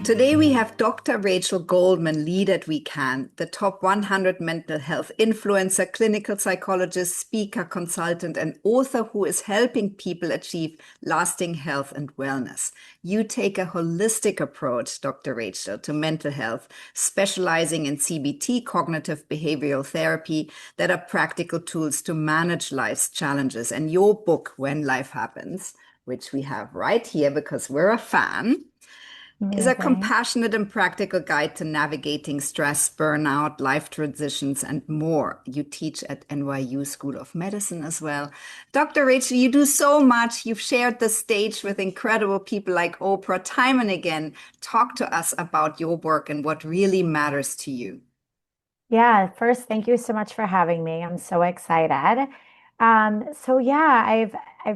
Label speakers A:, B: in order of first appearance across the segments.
A: Today we have Dr. Rachel Goldman, lead at WECAN, the top 100 mental health influencer, clinical psychologist, speaker, consultant, and author who is helping people achieve lasting health and wellness. You take a holistic approach, Dr. Rachel, to mental health, specializing in CBT, cognitive behavioral therapy, that are practical tools to manage life's challenges. And your book, When Life Happens, which we have right here because we're a fan, is a compassionate and practical guide to navigating stress, burnout, life transitions, and more. You teach at NYU School of Medicine as well. Dr. Rachel, you do so much. You've shared the stage with incredible people like Oprah time and again. Talk to us about your work and what really matters to you.
B: Yeah, first, thank you so much for having me. I'm so excited. I've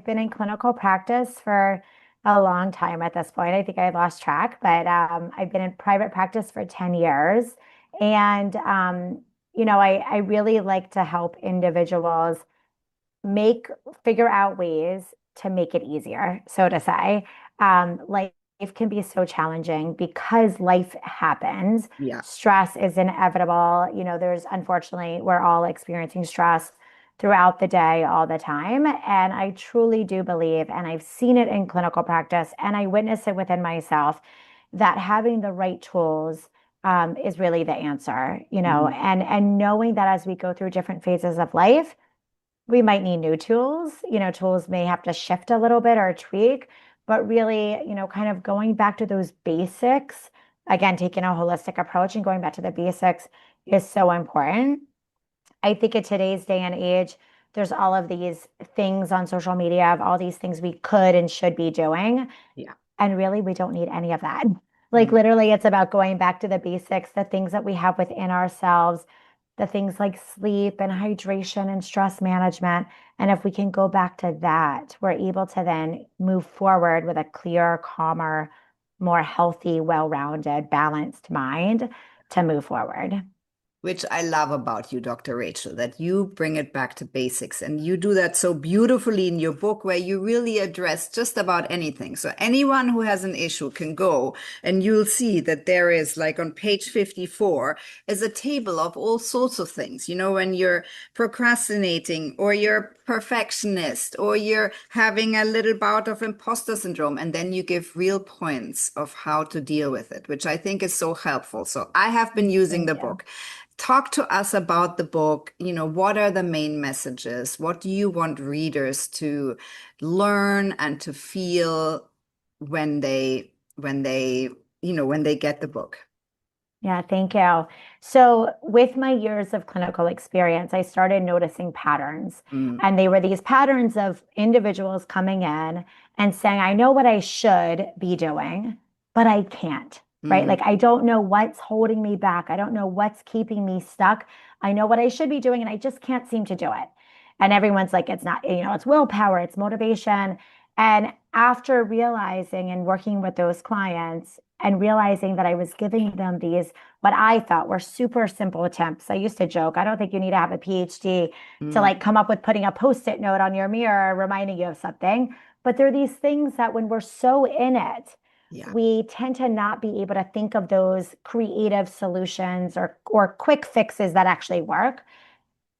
B: been in clinical practice for a long time at this point. I think I lost track, but I've been in private practice for 10 years. And I really like to help individuals figure out ways to make it easier, so to say. Life can be so challenging because life happens.
A: Yeah.
B: Stress is inevitable. Unfortunately, we're all experiencing stress throughout the day, all the time. And I truly do believe, and I've seen it in clinical practice, and I witness it within myself, that having the right tools is really the answer, and knowing that as we go through different phases of life, we might need new tools. Tools may have to shift a little bit or tweak, but really, kind of going back to those basics, again, taking a holistic approach and going back to the basics is so important. I think in today's day and age, there's all of these things on social media of all these things we could and should be doing.
A: Yeah.
B: And really, we don't need any of that. Literally, it's about going back to the basics, the things that we have within ourselves, the things like sleep and hydration and stress management. And if we can go back to that, we're able to then move forward with a clearer, calmer, more healthy, well-rounded, balanced mind to move forward.
A: Which I love about you, Dr. Rachel, that you bring it back to basics. And you do that so beautifully in your book, where you really address just about anything. So anyone who has an issue can go, and you'll see that there is, like on page 54, is a table of all sorts of things. When you're procrastinating, or you're perfectionist, or you're having a little bout of imposter syndrome, and then you give real points of how to deal with it, which I think is so helpful. So I have been using the book. Talk to us about the book. What are the main messages? What do you want readers to learn and to feel when they get the book?
B: Yeah, thank you. So, with my years of clinical experience, I started noticing patterns. And they were these patterns of individuals coming in and saying, I know what I should be doing, but I can't, right? Like, I don't know what's holding me back. I don't know what's keeping me stuck. I know what I should be doing, and I just can't seem to do it. And everyone's like, it's not, it's willpower, it's motivation. And after realizing and working with those clients and realizing that I was giving them these, what I thought were super simple tips. I used to joke, I don't think you need to have a PhD to come up with putting a Post-it note on your mirror reminding you of something. But there are these things that when we're so in it, we tend to not be able to think of those creative solutions or quick fixes that actually work,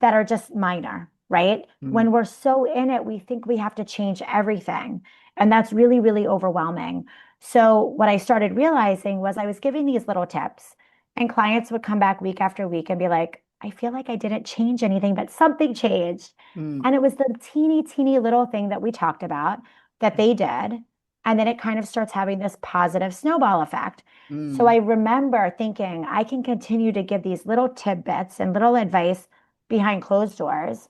B: that are just minor, right? When we're so in it, we think we have to change everything. And that's really, really overwhelming. So what I started realizing was I was giving these little tips, and clients would come back week after week and be like, I feel like I didn't change anything, but something changed. And it was the teeny, teeny little thing that we talked about that they did. And then it kind of starts having this positive snowball effect. So I remember thinking, I can continue to give these little tidbits and little advice behind closed doors,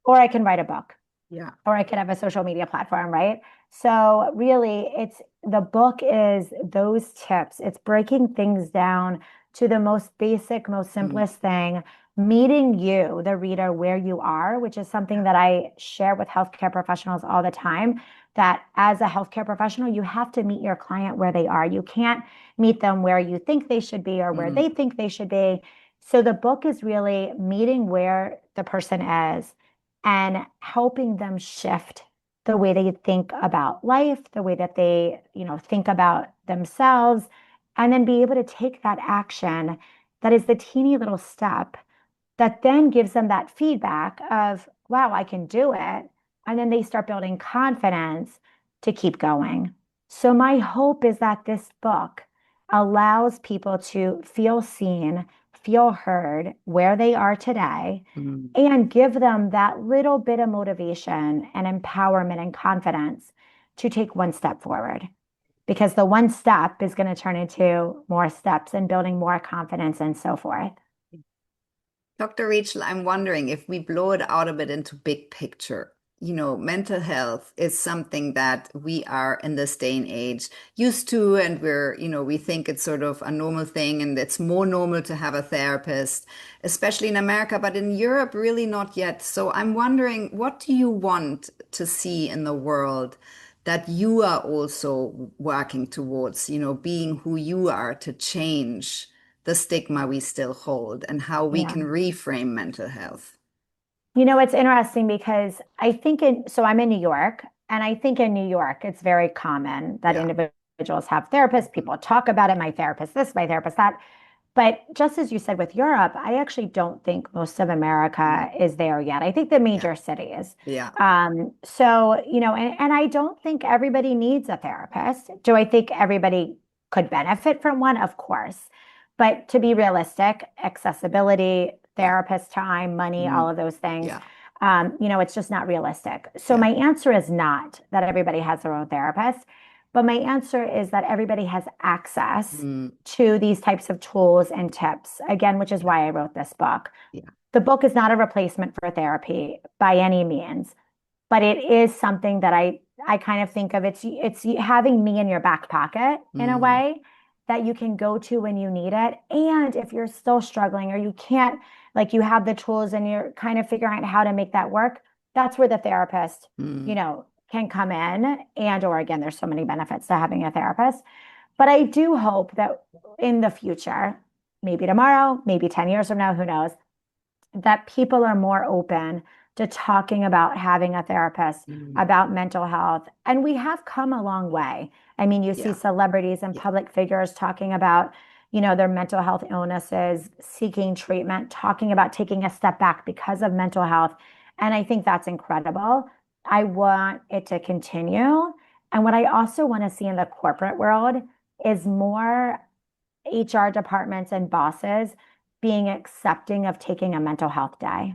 B: or I can write a book.
A: Yeah.
B: Or I could have a social media platform, right? So really, the book is those tips. It's breaking things down to the most basic, most simplest thing, meeting you, the reader, where you are, which is something that I share with healthcare professionals all the time, that as a healthcare professional, you have to meet your client where they are. You can't meet them where you think they should be or where they think they should be. So the book is really meeting where the person is and helping them shift the way they think about life, the way that they, think about themselves, and then be able to take that action that is the teeny little step that then gives them that feedback of, wow, I can do it. And then they start building confidence to keep going. So my hope is that this book allows people to feel seen, feel heard where they are today, and give them that little bit of motivation and empowerment and confidence to take one step forward. Because the one step is going to turn into more steps and building more confidence and so forth.
A: Dr. Rachel, I'm wondering if we blow it out a bit into big picture. Mental health is something that we are in this day and age used to, and we think it's sort of a normal thing, and it's more normal to have a therapist, especially in America, but in Europe, really not yet. So I'm wondering, what do you want to see in the world that you are also working towards, being who you are, to change the stigma we still hold and how we can reframe mental health?
B: It's interesting because so I'm in New York, and I think in New York, it's very common that individuals have therapists. People talk about it, my therapist this, my therapist that. But just as you said with Europe, I actually don't think most of America is there yet. I think the major cities.
A: Yeah.
B: So, and I don't think everybody needs a therapist. Do I think everybody could benefit from one? Of course. But to be realistic, accessibility, therapist time, money, all of those things, it's just not realistic. So my answer is not that everybody has their own therapist, but my answer is that everybody has access to these types of tools and tips, again, which is why I wrote this book. The book is not a replacement for therapy by any means, but it is something that I kind of think of, it's having me in your back pocket in a way that you can go to when you need it. And if you're still struggling or you can't, like you have the tools and you're kind of figuring out how to make that work, that's where the therapist, can come in. Or again, there's so many benefits to having a therapist. But I do hope that in the future, maybe tomorrow, maybe 10 years from now, who knows, that people are more open to talking about having a therapist, about mental health. And we have come a long way. I mean, you see celebrities and public figures talking about, their mental health illnesses, seeking treatment, talking about taking a step back because of mental health. And I think that's incredible. I want it to continue. And what I also want to see in the corporate world is more HR departments and bosses being accepting of taking a mental health day,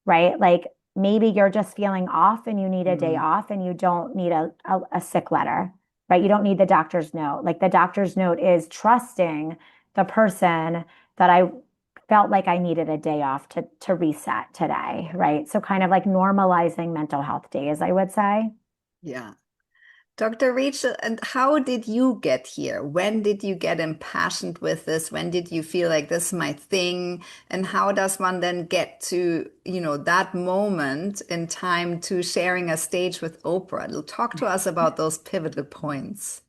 B: right? Like maybe you're just feeling off and you need a day off, and you don't need a sick letter, right? You don't need the doctor's note. Like the doctor's note is trusting the person that I felt like I needed a day off to reset today, right? So kind of like normalizing mental health days, I would say.
A: Yeah. Dr. Rachel, and how did you get here? When did you get impassioned with this? When did you feel like this is my thing? And how does one then get to, that moment in time to sharing a stage with Oprah? Talk to us about those pivotal points.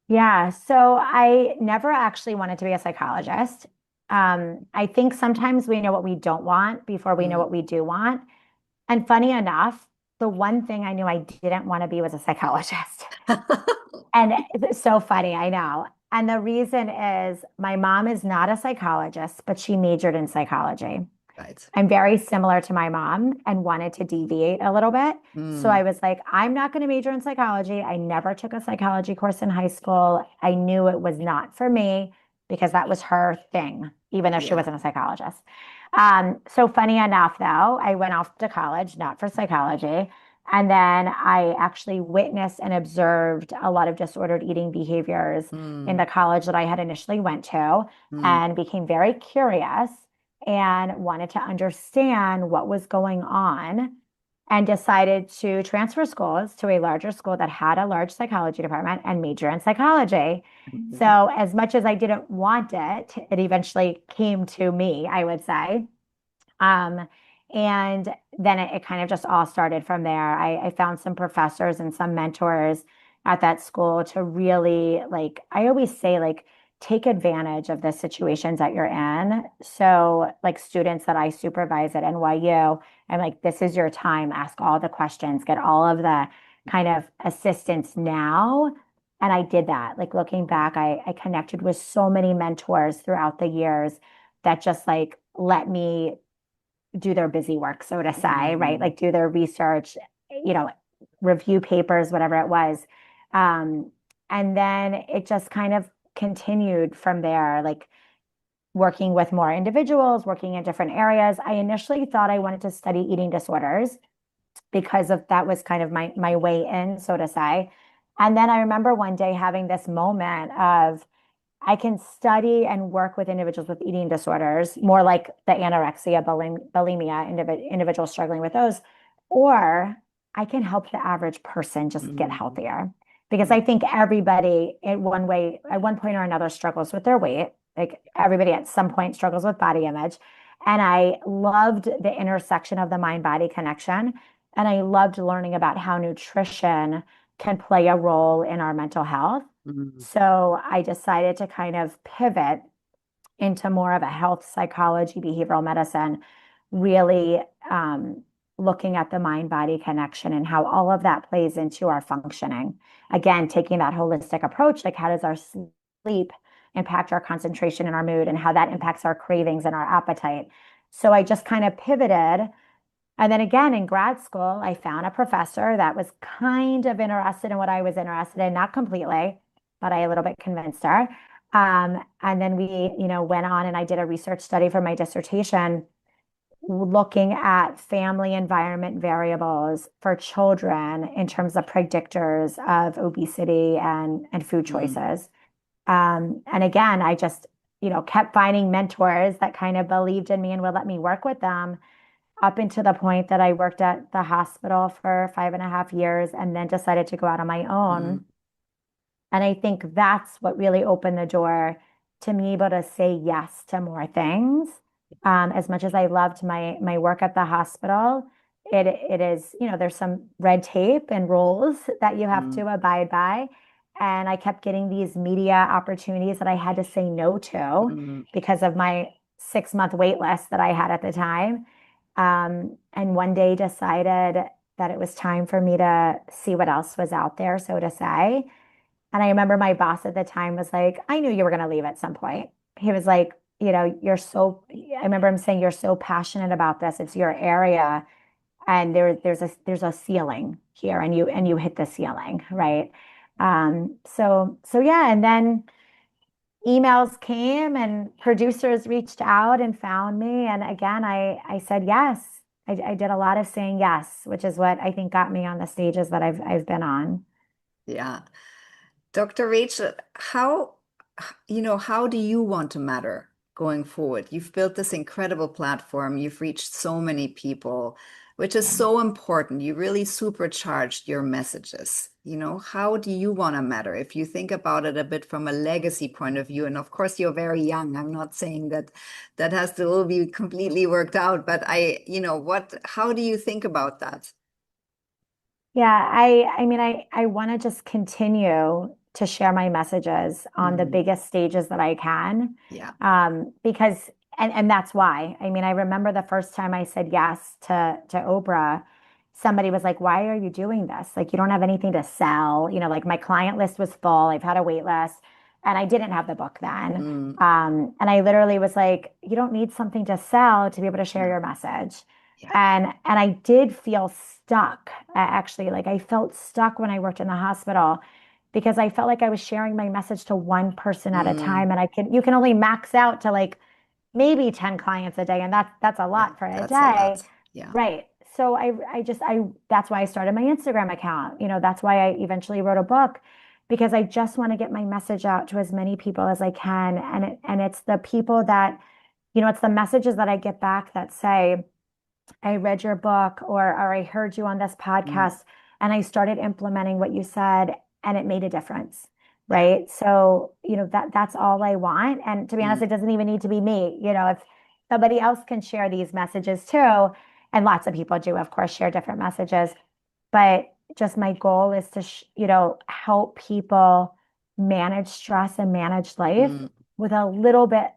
B: Yeah, so I never actually wanted to be a psychologist. I think sometimes we know what we don't want before we know what we do want. And funny enough, the one thing I knew I didn't want to be was a psychologist. And it's so funny, I know. And the reason is my mom is not a psychologist, but she majored in psychology.
A: Right.
B: I'm very similar to my mom and wanted to deviate a little bit. So I was like, I'm not going to major in psychology. I never took a psychology course in high school. I knew it was not for me because that was her thing, even though she wasn't a psychologist. So funny enough, though, I went off to college, not for psychology. And then I actually witnessed and observed a lot of disordered eating behaviors in the college that I had initially went to, and became very curious and wanted to understand what was going on, and decided to transfer schools to a larger school that had a large psychology department and major in psychology. So as much as I didn't want it, it eventually came to me, I would say. And then it kind of just all started from there. I found some professors and some mentors at that school to really, like, I always say, like, take advantage of the situations that you're in. So like students that I supervise at NYU, I'm like, this is your time. Ask all the questions, get all of the kind of assistance now. And I did that. Like looking back, I connected with so many mentors throughout the years that just like let me do their busy work, so to say, right? Like do their research, you know, review papers, whatever it was. And then it just kind of continued from there, like working with more individuals, working in different areas. I initially thought I wanted to study eating disorders because of that was kind of my way in, so to say. And then I remember one day having this moment of I can study and work with individuals with eating disorders, more like the anorexia, bulimia, individuals struggling with those, or I can help the average person just get healthier. Because I think everybody in one way, at one point or another, struggles with their weight. Like everybody at some point struggles with body image. And I loved the intersection of the mind-body connection. And I loved learning about how nutrition can play a role in our mental health. So I decided to kind of pivot into more of a health psychology, behavioral medicine, really looking at the mind-body connection and how all of that plays into our functioning. Again, taking that holistic approach, like how does our sleep impact our concentration and our mood, and how that impacts our cravings and our appetite. So I just kind of pivoted. And then again, in grad school, I found a professor that was kind of interested in what I was interested in, not completely, but I a little bit convinced her. And then we, went on and I did a research study for my dissertation looking at family environment variables for children in terms of predictors of obesity and food choices. And again, I just, kept finding mentors that kind of believed in me and would let me work with them up into the point that I worked at the hospital for 5.5 years and then decided to go out on my own. And I think that's what really opened the door to me able to say yes to more things. As much as I loved my work at the hospital, it is, there's some red tape and rules that you have to abide by. And I kept getting these media opportunities that I had to say no to because of my 6-month wait list that I had at the time. And one day decided that it was time for me to see what else was out there, so to say. And I remember my boss at the time was like, I knew you were going to leave at some point. He was like, I remember him saying, you're so passionate about this. It's your area. And there's a ceiling here and you hit the ceiling. Right. So yeah. And then emails came and producers reached out and found me. And again, I said yes. I did a lot of saying yes, which is what I think got me on the stages that I've been on.
A: Yeah. Dr. Rachel, how do you want to matter going forward? You've built this incredible platform. You've reached so many people, which is so important. You really supercharged your messages. How do you want to matter? If you think about it a bit from a legacy point of view, and of course you're very young. I'm not saying that has to all be completely worked out, but how do you think about that?
B: Yeah, I mean, I want to just continue to share my messages on the biggest stages that I can.
A: Yeah.
B: Because and that's why. I mean, I remember the first time I said yes to Oprah, somebody was like, "Why are you doing this? Like, you don't have anything to sell." Like my client list was full. I've had a wait list, and I didn't have the book then. And I literally was like, "You don't need something to sell to be able to share your message."
A: Yeah.
B: And I did feel stuck, actually. Like I felt stuck when I worked in the hospital because I felt like I was sharing my message to one person at a time. And you can only max out to like maybe 10 clients a day. And that's a lot for a
A: That's a
B: day.
A: lot. Yeah.
B: Right. So that's why I started my Instagram account. That's why I eventually wrote a book because I just want to get my message out to as many people as I can. And it's the people that, it's the messages that I get back that say, I read your book or I heard you on this podcast and I started implementing what you said and it made a difference. Right. So, that's all I want. And to be honest, it doesn't even need to be me. If somebody else can share these messages too, and lots of people do, of course, share different messages, but just my goal is to, help people manage stress and manage life with a little bit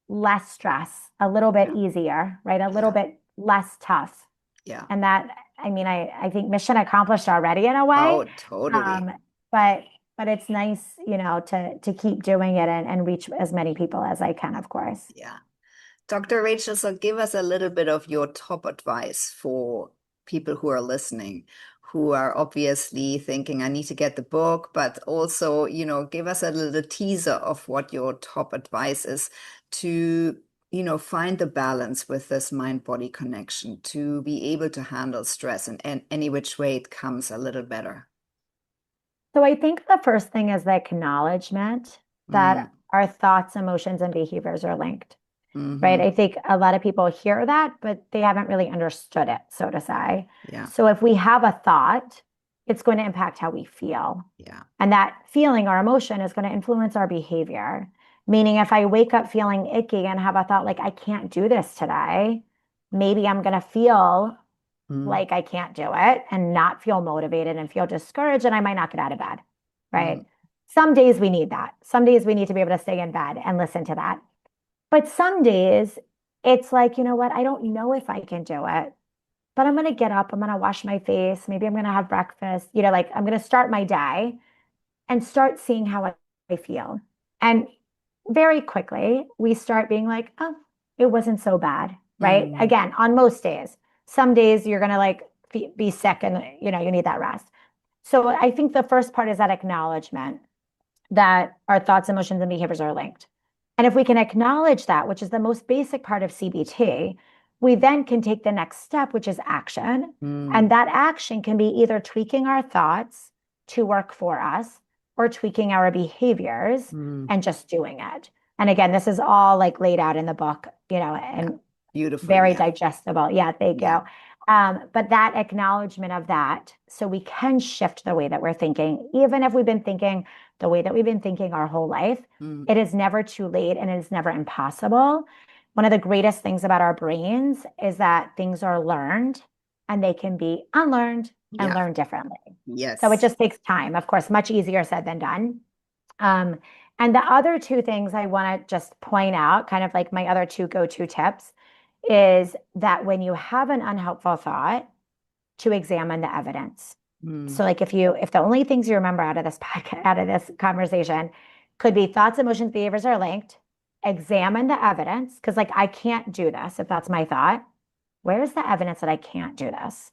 B: less stress, a little bit easier, right? A little bit less tough.
A: Yeah.
B: And that, I mean, I think mission accomplished already in a way.
A: Oh, totally.
B: But but it's nice, to keep doing it and reach as many people as I can, of course.
A: Yeah. Dr. Rachel, so give us a little bit of your top advice for people who are listening, who are obviously thinking, I need to get the book, but also, give us a little teaser of what your top advice is to, find the balance with this mind-body connection, to be able to handle stress in any which way it comes a little better.
B: So I think the first thing is the acknowledgement that our thoughts, emotions, and behaviors are linked. Right? I think a lot of people hear that, but they haven't really understood it, so to say.
A: Yeah.
B: So if we have a thought, it's going to impact how we feel.
A: Yeah.
B: And that feeling, our emotion, is going to influence our behavior. Meaning if I wake up feeling icky and have a thought like, I can't do this today, maybe I'm going to feel like I can't do it and not feel motivated and feel discouraged, and I might not get out of bed, right? Some days we need that. Some days we need to be able to stay in bed and listen to that. But some days it's like, you know what? I don't know if I can do it, but I'm going to get up. I'm going to wash my face. Maybe I'm going to have breakfast. I'm going to start my day and start seeing how I feel. And very quickly, we start being like, oh, it wasn't so bad, right? Again, on most days. Some days you're going to be sick and, you need that rest. So I think the first part is that acknowledgement that our thoughts, emotions, and behaviors are linked. And if we can acknowledge that, which is the most basic part of CBT, we then can take the next step, which is action. And that action can be either tweaking our thoughts to work for us or tweaking our behaviors and just doing it. And again, this is all laid out in the book, and
A: beautiful,
B: very digestible. Yeah, thank you. But that acknowledgement of that, so we can shift the way that we're thinking, even if we've been thinking the way that we've been thinking our whole life, it is never too late and it is never impossible. One of the greatest things about our brains is that things are learned and they can be unlearned and learned differently.
A: Yes.
B: So it just takes time, of course, much easier said than done. And the other two things I want to just point out, kind of like my other two go-to tips, is that when you have an unhelpful thought, to examine the evidence. So if the only things you remember out of this conversation could be thoughts, emotions, behaviors are linked, examine the evidence, because I can't do this if that's my thought. Where's the evidence that I can't do this?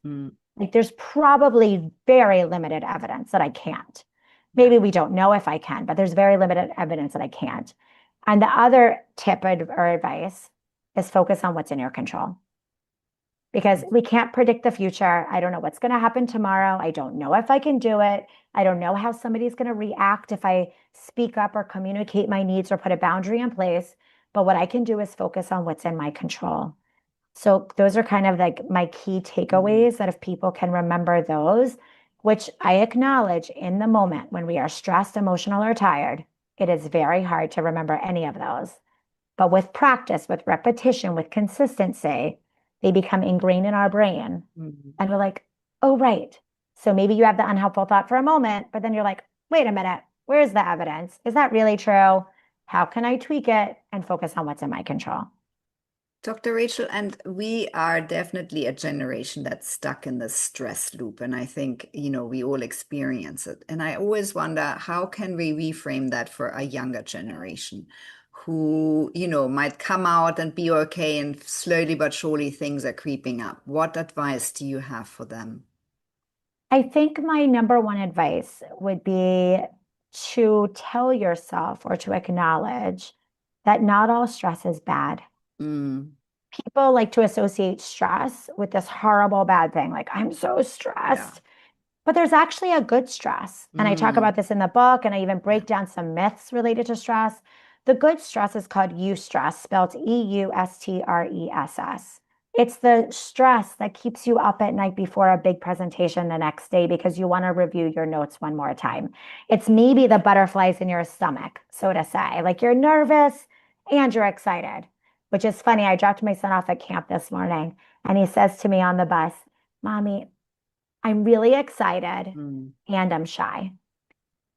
B: There's probably very limited evidence that I can't. Maybe we don't know if I can, but there's very limited evidence that I can't. And the other tip or advice is focus on what's in your control. Because we can't predict the future. I don't know what's going to happen tomorrow. I don't know if I can do it. I don't know how somebody's going to react if I speak up or communicate my needs or put a boundary in place. But what I can do is focus on what's in my control. So those are kind of my key takeaways, that if people can remember those, which I acknowledge in the moment when we are stressed, emotional, or tired, it is very hard to remember any of those. But with practice, with repetition, with consistency, they become ingrained in our brain. And we're like, oh, right. So maybe you have the unhelpful thought for a moment, but then you're like, wait a minute, where's the evidence? Is that really true? How can I tweak it and focus on what's in my control?
A: Dr. Rachel, and we are definitely a generation that's stuck in this stress loop. And I think, we all experience it. And I always wonder, how can we reframe that for a younger generation who, might come out and be okay, and slowly but surely things are creeping up? What advice do you have for them?
B: I think my number one advice would be to tell yourself or to acknowledge that not all stress is bad. People like to associate stress with this horrible bad thing, like I'm so stressed. But there's actually a good stress. And I talk about this in the book, and I even break down some myths related to stress. The good stress is called Eustress, spelled Eustress. It's the stress that keeps you up at night before a big presentation the next day because you want to review your notes one more time. It's maybe the butterflies in your stomach, so to say. Like you're nervous and you're excited, which is funny. I dropped my son off at camp this morning, and he says to me on the bus, Mommy, I'm really excited and I'm shy.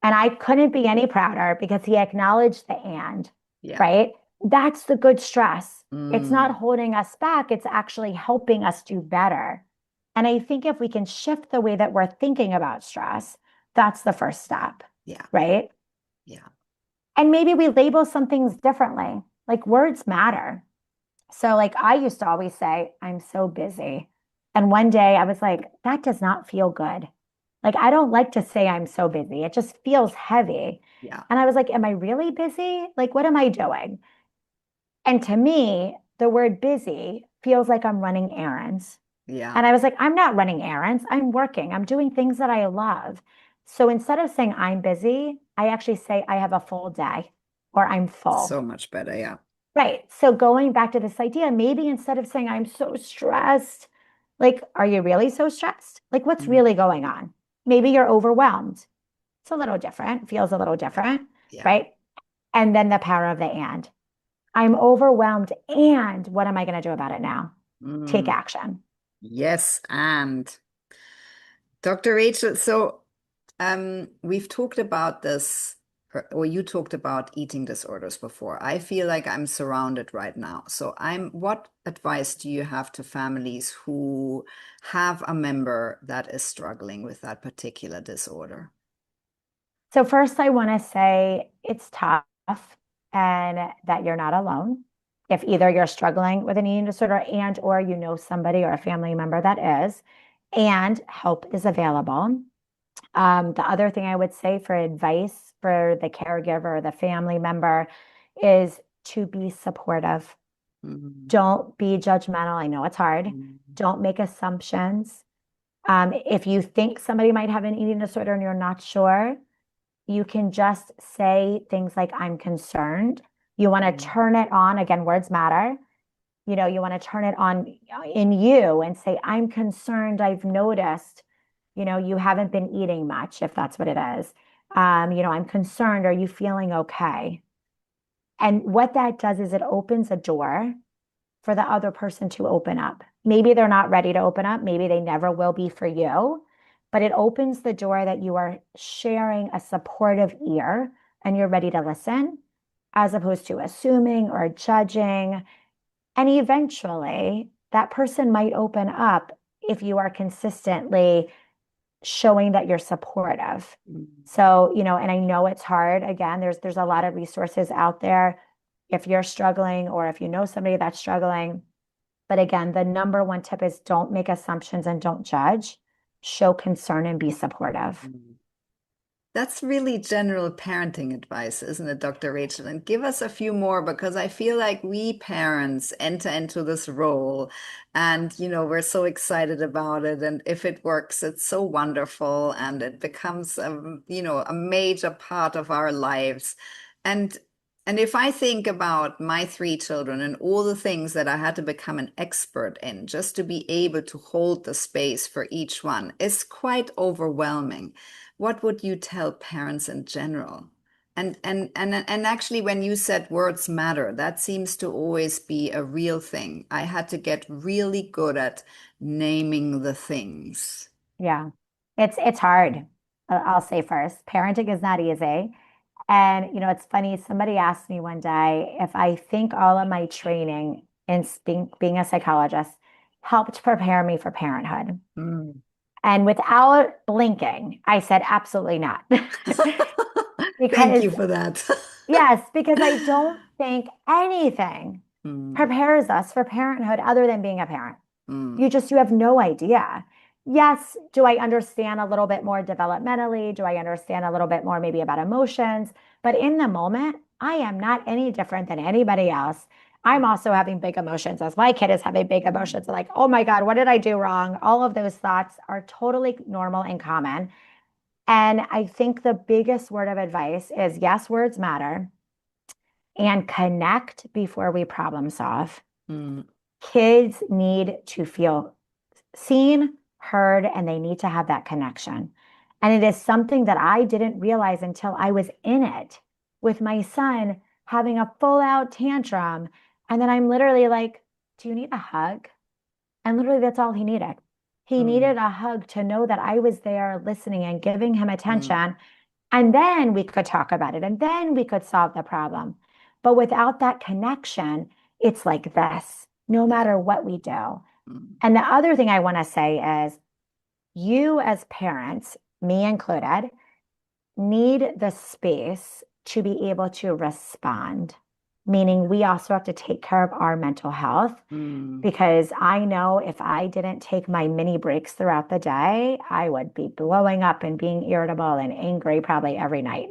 B: And I couldn't be any prouder because he acknowledged the right? That's the good stress. It's not holding us back. It's actually helping us do better. And I think if we can shift the way that we're thinking about stress, that's the first step.
A: Yeah.
B: right?
A: Yeah.
B: And maybe we label some things differently. Like words matter. So like I used to always say, I'm so busy. And one day I was like, that does not feel good. Like I don't like to say I'm so busy. It just feels heavy.
A: Yeah.
B: And I was like, am I really busy? Like, what am I doing? And to me, the word busy feels like I'm running errands.
A: Yeah.
B: And I was like, I'm not running errands. I'm working. I'm doing things that I love. So instead of saying I'm busy, I actually say I have a full day or I'm full.
A: So much better. Yeah.
B: Right. So going back to this idea, maybe instead of saying I'm so stressed, like, are you really so stressed? Like, what's
A: Mm.
B: really going on? Maybe you're overwhelmed. It's a little different, feels a little different,
A: Yeah.
B: right? And then the power of the and. I'm overwhelmed. And what am I going to do about it now? Take
A: Mm.
B: action.
A: Yes. And Dr. Rachel, so we've talked about this, or you talked about eating disorders before. I feel like I'm surrounded right now. So what advice do you have to families who have a member that is struggling with that particular disorder?
B: So, first, I want to say it's tough and that you're not alone. If either you're struggling with an eating disorder and or you know somebody or a family member that is, and help is available. The other thing I would say for advice for the caregiver or the family member is to be supportive.
A: Mm.
B: Don't be judgmental. I know it's hard.
A: Mm.
B: Don't make assumptions. If you think somebody might have an eating disorder and you're not sure, you can just say things like, I'm concerned. You want to
A: Mm.
B: turn it on. Again, words matter. You want to turn it on in you and say, I'm concerned. I've noticed, you haven't been eating much, if that's what it is. I'm concerned. Are you feeling okay? And what that does is it opens a door for the other person to open up. Maybe they're not ready to open up. Maybe they never will be for you, but it opens the door that you are sharing a supportive ear and you're ready to listen as opposed to assuming or judging. And eventually that person might open up if you are consistently showing that you're supportive.
A: Mm.
B: So, and I know it's hard. Again, there's a lot of resources out there if you're struggling or if you know somebody that's struggling. But again, the number one tip is don't make assumptions and don't judge. Show concern and be supportive.
A: Mm. That's really general parenting advice, isn't it, Dr. Rachel? And give us a few more because I feel like we parents enter into this role and, we're so excited about it. And if it works, it's so wonderful and it becomes, a major part of our lives. And and if I think about my three children and all the things that I had to become an expert in just to be able to hold the space for each one, is quite overwhelming. What would you tell parents in general? And actually, when you said words matter, that seems to always be a real thing. I had to get really good at naming the things.
B: Yeah. It's hard. I'll say first, parenting is not easy. And it's funny, somebody asked me one day if I think all of my training in being a psychologist helped prepare me for parenthood.
A: Mm.
B: And without blinking, I said absolutely not.
A: Thank
B: Because
A: you for that.
B: yes, because I don't think anything
A: Mm.
B: prepares us for parenthood other than being a parent.
A: Mm.
B: You have no idea. Yes, do I understand a little bit more developmentally? Do I understand a little bit more maybe about emotions? But in the moment, I am not any different than anybody else. I'm also having big emotions as my kid is having big emotions. Like, oh my God, what did I do wrong? All of those thoughts are totally normal and common. And I think the biggest word of advice is yes, words matter and connect before we problem solve.
A: Mm.
B: Kids need to feel seen, heard, and they need to have that connection. And it is something that I didn't realize until I was in it with my son having a full out tantrum. And then I'm literally like, do you need a hug? And literally, that's all he needed. He
A: Mm.
B: needed a hug to know that I was there listening and giving him
A: Mm.
B: attention. And then we could talk about it and then we could solve the problem. But without that connection, it's like this, no
A: Yeah.
B: matter what we do.
A: Mm.
B: And the other thing I want to say is you as parents, me included, need the space to be able to respond, meaning we also have to take care of our mental health. Because I know if I didn't take my mini breaks throughout the day, I would be blowing up and being irritable and angry probably every night.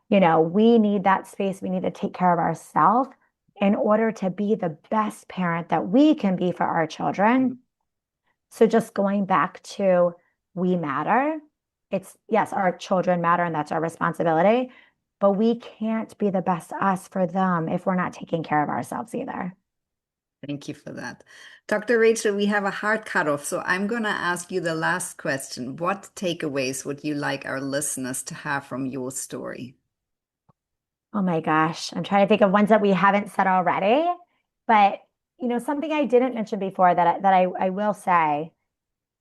B: We need that space. We need to take care of ourselves in order to be the best parent that we can be for our children. So just going back to we matter. It's yes, our children matter and that's our responsibility, but we can't be the best us for them if we're not taking care of ourselves either.
A: Thank you for that. Dr. Rachel, we have a hard cutoff, so I'm going to ask you the last question. What takeaways would you like our listeners to have from your story?
B: Oh my gosh, I'm trying to think of ones that we haven't said already, but something I didn't mention before that I will say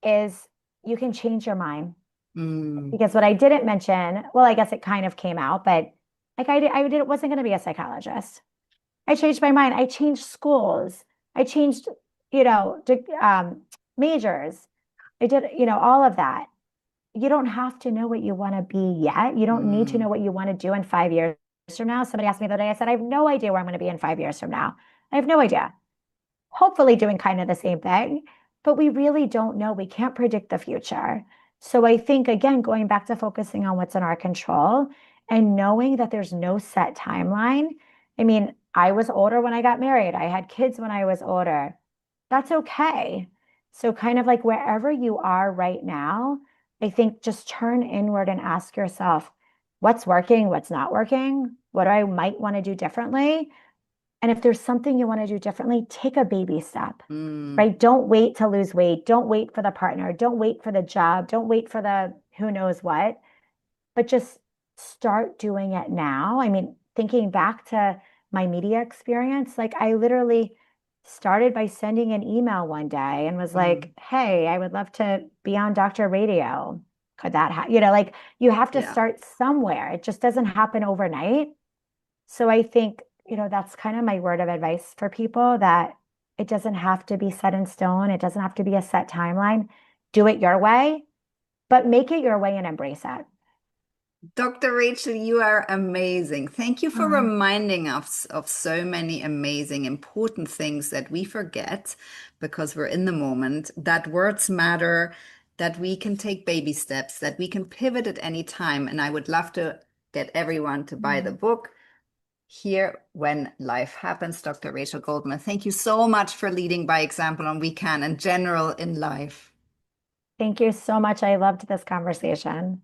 B: is you can change your mind. Because what I didn't mention, well, I guess it kind of came out, but like wasn't going to be a psychologist. I changed my mind. I changed schools. I changed, majors. I did, all of that. You don't have to know what you want to be yet. You don't need to know what you want to do in 5 years from now. Somebody asked me the other day, I said, I have no idea where I'm going to be in 5 years from now. I have no idea. Hopefully doing kind of the same thing, but we really don't know. We can't predict the future. So I think, again, going back to focusing on what's in our control and knowing that there's no set timeline. I mean, I was older when I got married. I had kids when I was older. That's okay. So kind of like wherever you are right now, I think just turn inward and ask yourself, what's working, what's not working, what I might want to do differently. And if there's something you want to do differently, take a baby step, right? Don't wait to lose weight. Don't wait for the partner. Don't wait for the job. Don't wait for the who knows what, but just start doing it now. I mean, thinking back to my media experience, like I literally started by sending an email one day and was like, hey, I would love to be on Dr. Radio. Could that happen? Like you have to start somewhere. It just doesn't happen overnight. So I think, that's kind of my word of advice for people, that it doesn't have to be set in stone. It doesn't have to be a set timeline. Do it your way, but make it your way and embrace it.
A: Dr. Rachel, you are amazing. Thank you for reminding us of so many amazing, important things that we forget because we're in the moment, that words matter, that we can take baby steps, that we can pivot at any time. And I would love to get everyone to buy the book, Here When Life Happens, Dr. Rachel Goldman. Thank you so much for leading by example on WECAN and general in life.
B: Thank you so much. I loved this conversation.